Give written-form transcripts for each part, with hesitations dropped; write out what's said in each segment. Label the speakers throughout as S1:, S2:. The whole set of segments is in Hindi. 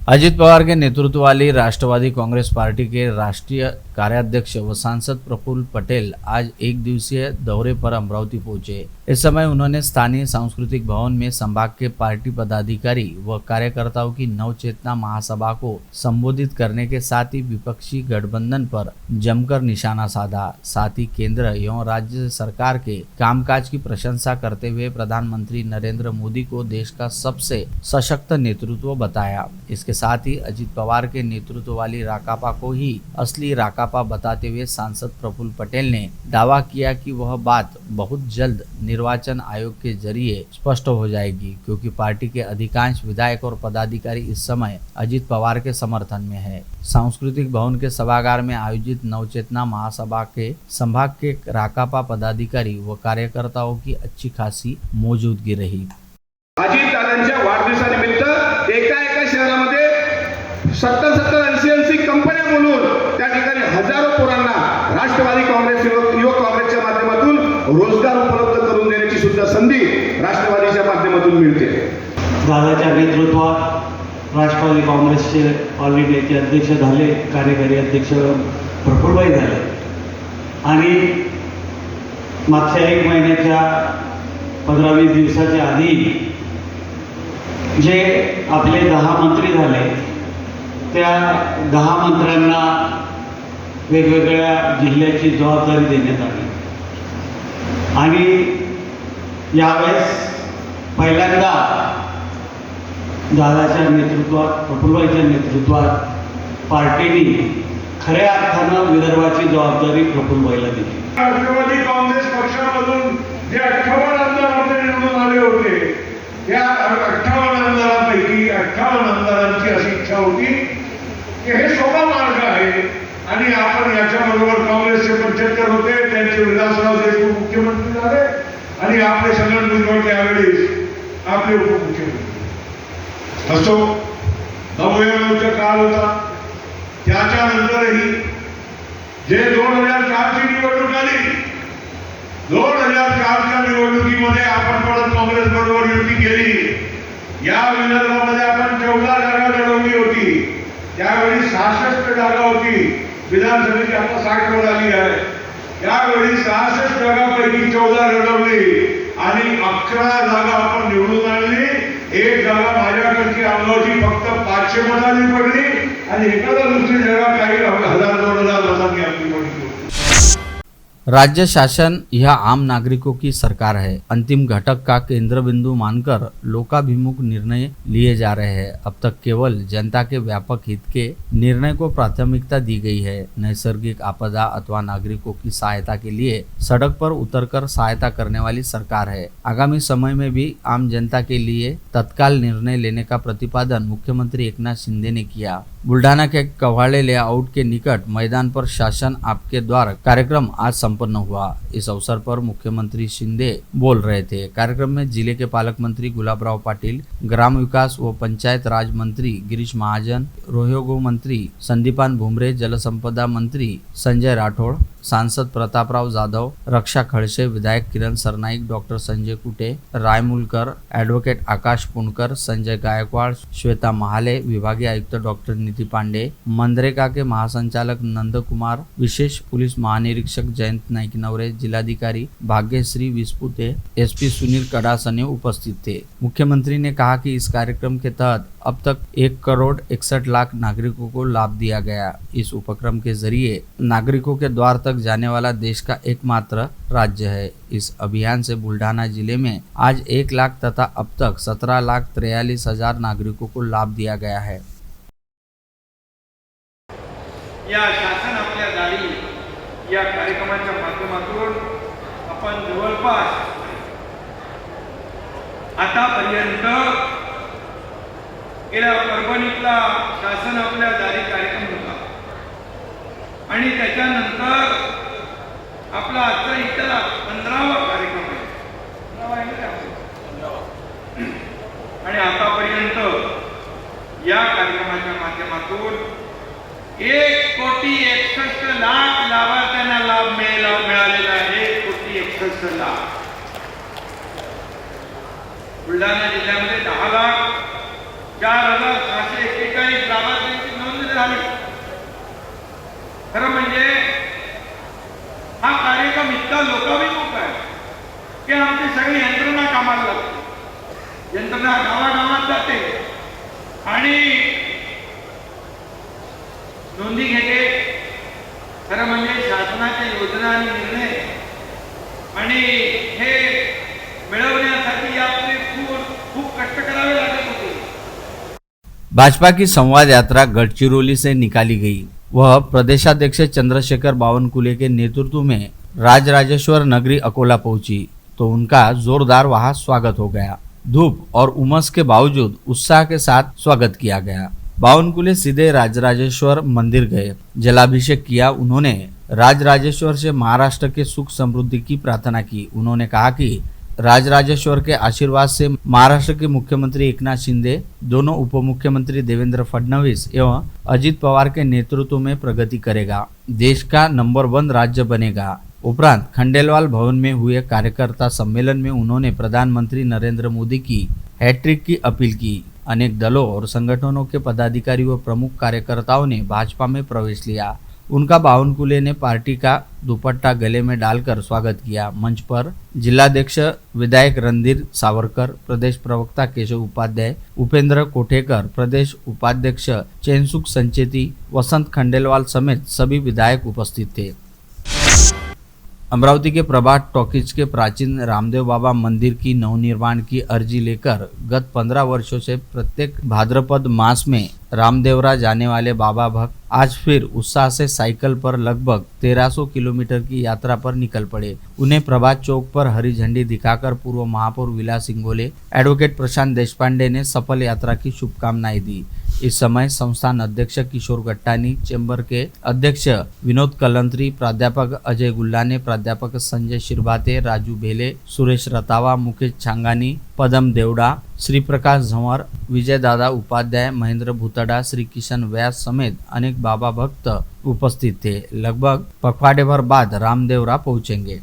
S1: अजित पवार के नेतृत्व वाली राष्ट्रवादी कांग्रेस पार्टी के राष्ट्रीय कार्याध्यक्ष व सांसद प्रफुल्ल पटेल आज एक दिवसीय दौरे पर अमरावती पहुंचे। इस समय उन्होंने स्थानीय सांस्कृतिक भवन में संभाग के पार्टी पदाधिकारी व कार्यकर्ताओं की नवचेतना महासभा को संबोधित करने के साथ ही विपक्षी गठबंधन पर जमकर निशाना साधा। साथ ही केंद्र एवं राज्य सरकार के कामकाज की प्रशंसा करते हुए प्रधानमंत्री नरेंद्र मोदी को देश का सबसे सशक्त नेतृत्व बताया। इसके साथ ही अजित पवार के नेतृत्व वाली राकापा को ही असली राकापा बताते हुए सांसद प्रफुल्ल पटेल ने दावा किया कि वह बात बहुत जल्द निर्वाचन आयोग के जरिए स्पष्ट हो जाएगी, क्योंकि पार्टी के अधिकांश विधायक और पदाधिकारी इस समय अजित पवार के समर्थन में है। सांस्कृतिक भवन के सभागार में आयोजित नवचेतना महासभा के संभाग के राकापा पदाधिकारी व कार्यकर्ताओं की अच्छी खासी मौजूदगी रही।
S2: अजित दादांच्या वाढदिवसानिमित्त एका शहरामध्ये 70-80 कंपन्या बोलून त्या ठिकाणी हजारो पोरांना राष्ट्रवादी काँग्रेस युवक काँग्रेसच्या माध्यमातून रोजगार उपलब्ध करून देण्याची सुद्धा संधी राष्ट्रवादीच्या माध्यमातून मिळते।
S3: दादाच्या नेतृत्वात राष्ट्रवादी काँग्रेसचे ऑल इंडियाचे अध्यक्ष झाले, कार्यकारी अध्यक्ष प्रफुल्लभाई झाले आणि मागच्या 1 महिन्याच्या 15-20 दिवसाच्या आधी जे आपले 10 मंत्री झाले त्या 10 मंत्र्यांना वेगवेगळ्या जिल्ह्याची जबाबदारी देण्यात आली आणि यावेळेस पहिल्यांदा दादाच्या नेतृत्वात, प्रफुल्लभाईच्या नेतृत्वात पार्टीने खऱ्या अर्थानं विदर्भाची जबाबदारी प्रफुल्लभाईला दिली।
S2: राष्ट्रवादी काँग्रेस पक्षामधून जे 58 आमदार निवडून आले होते त्या 58 आमदारांपैकी 58 आमदारांची अशी इच्छा होती की हे सोपा मार्ग आहे आणि आपण याच्याबरोबर काँग्रेसचे 75 होते, त्यांचे विलासराव देशमुख मुख्यमंत्री झाले आणि आपले छगन भुजबळ त्यावेळेस आपले उपमुख्यमंत्री असो। 99चा काळ होता, त्याच्यानंतरही जे 2004ची निवडणूक आली, 2004च्या निवडणुकीमध्ये आपण परत काँग्रेस बरोबर युती केली। या विदर्भामध्ये आपण 14 जागा लढवली होती, त्यावेळी 66 जागा होती, विधानसभेची आता 60 वर आली आहे। त्यावेळी 66 जागांपैकी 14 लढवली आणि 11 जागा आपण निवडून आणली। 1 जागा माझ्याकडची आमगावची फक्त 500 मतांनी पडली आणि एखादा दुसरी जागा काही 1000-2000 मतांनी आपली पडली।
S1: राज्य शासन यह आम नागरिकों की सरकार है। अंतिम घटक का केंद्र बिंदु मानकर लोकाभिमुख निर्णय लिए जा रहे हैं। अब तक केवल जनता के व्यापक हित के निर्णय को प्राथमिकता दी गई है। नैसर्गिक आपदा अथवा नागरिकों की सहायता के लिए सड़क पर उतरकर सहायता करने वाली सरकार है। आगामी समय में भी आम जनता के लिए तत्काल निर्णय लेने का प्रतिपादन मुख्यमंत्री एकनाथ शिंदे ने किया। बुल्ढाना के कव्हाड़े लेआउट के निकट मैदान पर शासन आपके द्वार कार्यक्रम आज संपन्न हुआ। इस अवसर पर मुख्यमंत्री शिंदे बोल रहे थे। कार्यक्रम में जिले के पालक मंत्री गुलाबराव पाटिल, ग्राम विकास व पंचायत राज मंत्री गिरीश महाजन, रोहयोगो मंत्री संदीपान भुमरे, जलसंपदा मंत्री संजय राठौड़, सांसद प्रतापराव जाधव, रक्षा खड़से, विधायक किरण सरनाईक, डॉक्टर संजय कुटे, रायमुलकर, एडवोकेट आकाश पुणकर, संजय गायकवाड़, श्वेता महाले, विभागीय आयुक्त डॉक्टर नीति पांडे, मनरेगा के महासंचालक नंद कुमार, विशेष पुलिस महानिरीक्षक जयंत नाईकनवरे, जिलाधिकारी भाग्यश्री विस्पुते, एसपी सुनील कड़ासने उपस्थित थे। मुख्यमंत्री ने कहा कि इस कार्यक्रम के तहत अब तक 1,61,00,000 नागरिकों को लाभ दिया गया। इस उपक्रम के जरिए नागरिकों के द्वार तक जाने वाला देश का एकमात्र राज्य है। इस अभियान से बुल्ढाना जिले में आज 1 लाख तथा अब तक 17,43,000 नागरिकों को लाभ दिया गया है।
S4: या शासन आपल्या दारी या कार्यक्रमाच्या माध्यमातून आपण जवळपास आतापर्यंत गेल्या परभणीतला शासन आपल्या दारी कार्यक्रम होता आणि त्याच्यानंतर आपला आजचा इथला 15वा कार्यक्रम आहे आणि आतापर्यंत या कार्यक्रमाच्या माध्यमातून 1,61,00,000 लाभार्थ्यांना लाभ मिळालेला आहे। 1,61,00,000 बुलढाणा जिल्ह्यामध्ये 10,04,641 सगळी यंत्रणा कामाला लागते, यंत्रणा गावागावात जाते आणि नोंदी घेते. खरं म्हणजे शासनाच्या योजना आणि निर्णय आणि हे मिळवण्यासाठी आपले खूप कष्ट करावे लागत होते.
S1: भाजपा की संवाद यात्रा गढ़चिरौली से निकाली गई। वह प्रदेशाध्यक्ष चंद्रशेखर बावनकुले के नेतृत्व में राजराजेश्वर नगरी अकोला पहुंची तो उनका जोरदार वहां स्वागत हो गया। धूप और उमस के बावजूद उत्साह के साथ स्वागत किया गया। बावनकुले सीधे राजराजेश्वर मंदिर गए, जलाभिषेक किया। उन्होंने राजराजेश्वर से महाराष्ट्र के सुख समृद्धि की प्रार्थना की। उन्होंने कहा कि राजराजेश्वर के आशीर्वाद से महाराष्ट्र के मुख्यमंत्री एकनाथ शिंदे, दोनों उप मुख्यमंत्री देवेंद्र फडणवीस एवं अजित पवार के नेतृत्व में प्रगति करेगा, देश का नंबर 1 राज्य बनेगा। उपरांत खंडेलवाल भवन में हुए कार्यकर्ता सम्मेलन में उन्होंने प्रधानमंत्री नरेंद्र मोदी की हैट्रिक की अपील की। अनेक दलों और संगठनों के पदाधिकारी व प्रमुख कार्यकर्ताओं ने भाजपा में प्रवेश लिया। उनका बावनकुले ने पार्टी का दुपट्टा गले में डालकर स्वागत किया। मंच पर जिलाध्यक्ष विधायक रणधीर सावरकर, प्रदेश प्रवक्ता केशव उपाध्याय, उपेंद्र कोठेकर, प्रदेश उपाध्यक्ष चैनसुख संचेती, वसंत खंडेलवाल समेत सभी विधायक उपस्थित थे। अमरावती के प्रभात टॉकीज के प्राचीन रामदेव बाबा मंदिर की नवनिर्माण की अर्जी लेकर गत 15 वर्षों से प्रत्येक भाद्रपद मास में रामदेवरा जाने वाले बाबा भक्त आज फिर उत्साह से साइकिल पर लगभग 1300 किलोमीटर की यात्रा पर निकल पड़े। उन्हें प्रभात चौक पर हरी झंडी दिखाकर पूर्व महापौर विलास इंगोले, एडवोकेट प्रशांत देशपांडे ने सफल यात्रा की शुभकामनाएं दी। इस समय संस्थान अध्यक्ष किशोर गट्टानी, चेंबर के अध्यक्ष विनोद कलंत्री, प्राध्यापक अजय गुल्लाने, प्राध्यापक संजय शिरभाते, राजू भेले, सुरेश रतावा, मुकेश छांगानी, पदम देवड़ा, श्री प्रकाश झंवर, विजय दादा उपाध्याय, महेंद्र भूतड़ा, श्री किशन व्यास समेत अनेक बाबा भक्त उपस्थित थे। लगभग पखवाड़े भर बाद रामदेवरा पहुंचेंगे।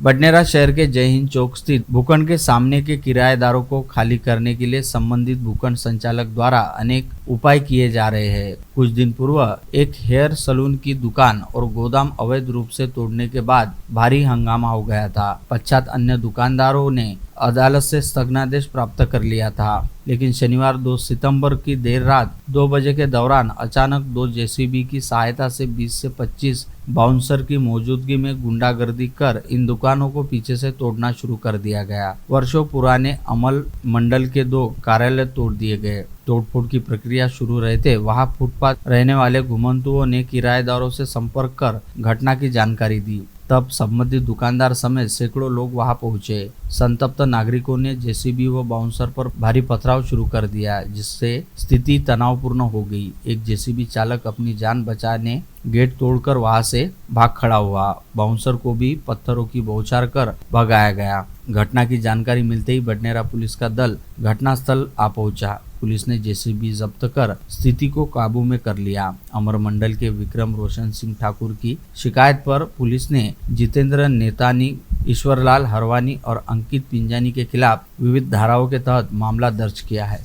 S1: बडनेरा शहर के जय हिंद चौक स्थित भूखंड के सामने के किराएदारों को खाली करने के लिए संबंधित भूखंड संचालक द्वारा अनेक उपाय किए जा रहे हैं। कुछ दिन पूर्व एक हेयर सलून की दुकान और गोदाम अवैध रूप से तोड़ने के बाद भारी हंगामा हो गया था। पश्चात अन्य दुकानदारों ने अदालत से स्थगनादेश प्राप्त कर लिया था, लेकिन शनिवार 2 सितंबर की देर रात 2 बजे के दौरान अचानक 2 जेसीबी की सहायता से 20 से 25 बाउंसर की मौजूदगी में गुंडागर्दी कर इन दुकानों को पीछे से तोड़ना शुरू कर दिया गया। वर्षों पुराने अमल मंडल के 2 कार्यालय तोड़ दिए गए। तोड़फोड़ की प्रक्रिया शुरू रहते वहां फुटपाथ रहने वाले घुमंतुओं ने किराएदारों से संपर्क कर घटना की जानकारी दी। तब संबंधित दुकानदार समेत सैकड़ों लोग वहां पहुंचे। संतप्त नागरिकों ने जेसीबी व बाउंसर पर भारी पथराव शुरू कर दिया, जिससे स्थिति तनावपूर्ण हो गई। एक जेसीबी चालक अपनी जान बचाने गेट तोड़कर वहां से भाग खड़ा हुआ। बाउंसर को भी पत्थरों की बौछार कर भगाया गया। घटना की जानकारी मिलते ही बडनेरा पुलिस का दल घटनास्थल आ पहुंचा। पुलिस ने जेसीबी जब्त कर स्थिति को काबू में कर लिया। अमर मंडल के विक्रम रोशन सिंह ठाकुर की शिकायत पर पुलिस ने जितेंद्र नेतानी, ईश्वरलाल हरवानी और अंकित पिंजानी के खिलाफ विविध धाराओं के तहत मामला दर्ज किया है।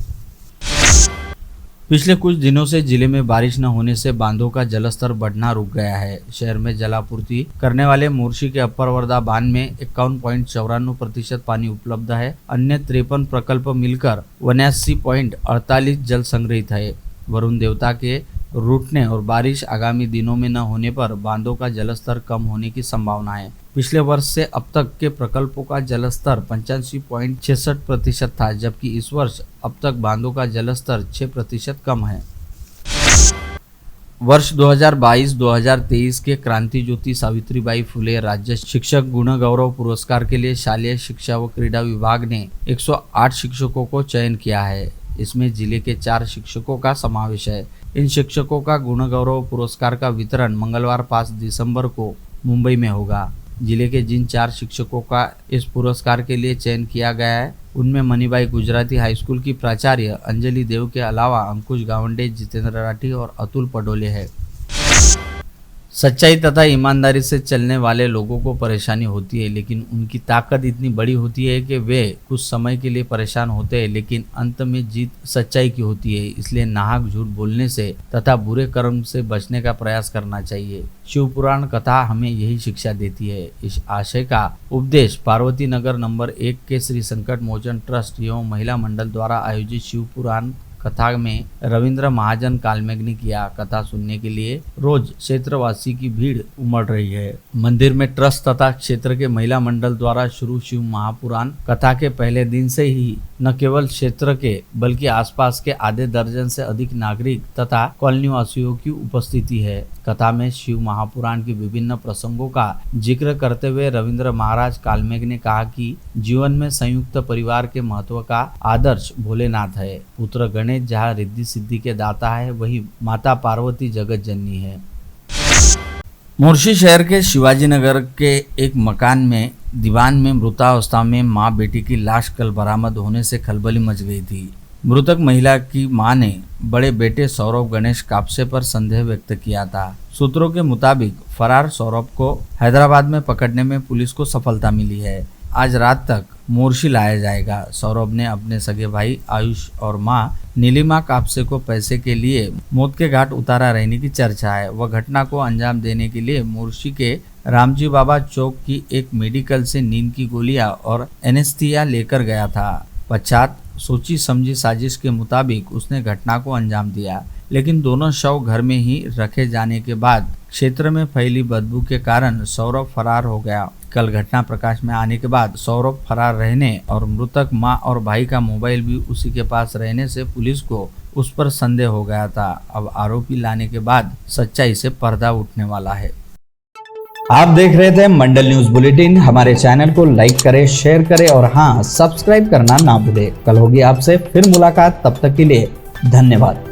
S1: पिछले कुछ दिनों से जिले में बारिश न होने से बांधों का जलस्तर बढ़ना रुक गया है। शहर में जलापूर्ति करने वाले मोर्शी के अप्पर वर्धा बांध में 51.94% पानी उपलब्ध है। अन्य 53 प्रकल्प मिलकर 79.48 जल संग्रहित है। वरुण देवता के रूठने और बारिश आगामी दिनों में न होने पर बांधों का जलस्तर कम होने की संभावना है। पिछले वर्ष से अब तक के प्रकल्पों का जलस्तर 85.66% था, जबकि इस वर्ष अब तक बांधों का जलस्तर 6% कम है। वर्ष 2022-2023 के क्रांति ज्योति सावित्रीबाई फुले राज्य शिक्षक गुण गौरव पुरस्कार के लिए शालेय शिक्षा व क्रीड़ा विभाग ने 108 शिक्षकों को चयन किया है। इसमें जिले के 4 शिक्षकों का समावेश है। इन शिक्षकों का गुण गौरव पुरस्कार का वितरण मंगलवार 5 दिसंबर को मुंबई में होगा। जिले के जिन 4 शिक्षकों का इस पुरस्कार के लिए चयन किया गया है, उनमें मनीबाई गुजराती हाई स्कूल की प्राचार्य अंजलि देव के अलावा अंकुश गावंडे, जितेंद्र राठी और अतुल पडोले हैं। सच्चाई तथा ईमानदारी से चलने वाले लोगों को परेशानी होती है, लेकिन उनकी ताकत इतनी बड़ी होती है कि वे कुछ समय के लिए परेशान होते हैं, लेकिन अंत में जीत सच्चाई की होती है। इसलिए नाहक झूठ बोलने से तथा बुरे कर्म से बचने का प्रयास करना चाहिए। शिव पुराण कथा हमें यही शिक्षा देती है। इस आशय का उपदेश पार्वती नगर नंबर 1 के श्री संकट मोचन ट्रस्ट एवं महिला मंडल द्वारा आयोजित शिव पुराण कथा में रविंद्र महाजन कालमेघ ने किया। कथा सुनने के लिए रोज क्षेत्रवासी की भीड़ उमड़ रही है। मंदिर में ट्रस्ट तथा क्षेत्र के महिला मंडल द्वारा शुरू शिव महापुराण कथा के पहले दिन से ही न केवल क्षेत्र के बल्कि आसपास के आधे दर्जन से अधिक नागरिक तथा कॉलोनी वासियों की उपस्थिति है। कथा में शिव महापुराण की विभिन्न प्रसंगों का जिक्र करते हुए रविंद्र महाराज कालमेघ ने कहा कि जीवन में संयुक्त परिवार के महत्व का आदर्श भोलेनाथ है। पुत्र गणेश जहाँ रिद्धि सिद्धि के दाता है, वही माता पार्वती जगत जननी है। मुर्शी शहर के शिवाजी नगर के एक मकान में दीवान में मृतावस्था में मां बेटी की लाश कल बरामद होने से खलबली मच गई थी। मृतक महिला की मां ने बड़े बेटे सौरभ गणेश कापसे पर संदेह व्यक्त किया था। सूत्रों के मुताबिक फरार सौरभ को हैदराबाद में पकड़ने में पुलिस को सफलता मिली है। आज रात तक मोर्शी लाया जाएगा। सौरभ ने अपने सगे भाई आयुष और मां नीलिमा कापसे को पैसे के लिए मौत के घाट उतारा रहने की चर्चा है। वह घटना को अंजाम देने के लिए मोर्शी के रामजी बाबा चौक की एक मेडिकल से नींद की गोलियां और एनेस्थीसिया लेकर गया था। पश्चात सोची समझी साजिश के मुताबिक उसने घटना को अंजाम दिया, लेकिन दोनों शव घर में ही रखे जाने के बाद क्षेत्र में फैली बदबू के कारण सौरभ फरार हो गया। कल घटना प्रकाश में आने के बाद सौरभ फरार रहने और मृतक मां और भाई का मोबाइल भी उसी के पास रहने से पुलिस को उस पर संदेह हो गया था। अब आरोपी लाने के बाद सच्चाई से पर्दा उठने वाला है।
S5: आप देख रहे थे मंडल न्यूज बुलेटिन। हमारे चैनल को लाइक करें, शेयर करें और हाँ, सब्सक्राइब करना ना भूलें। कल होगी आपसे फिर मुलाकात, तब तक के लिए धन्यवाद।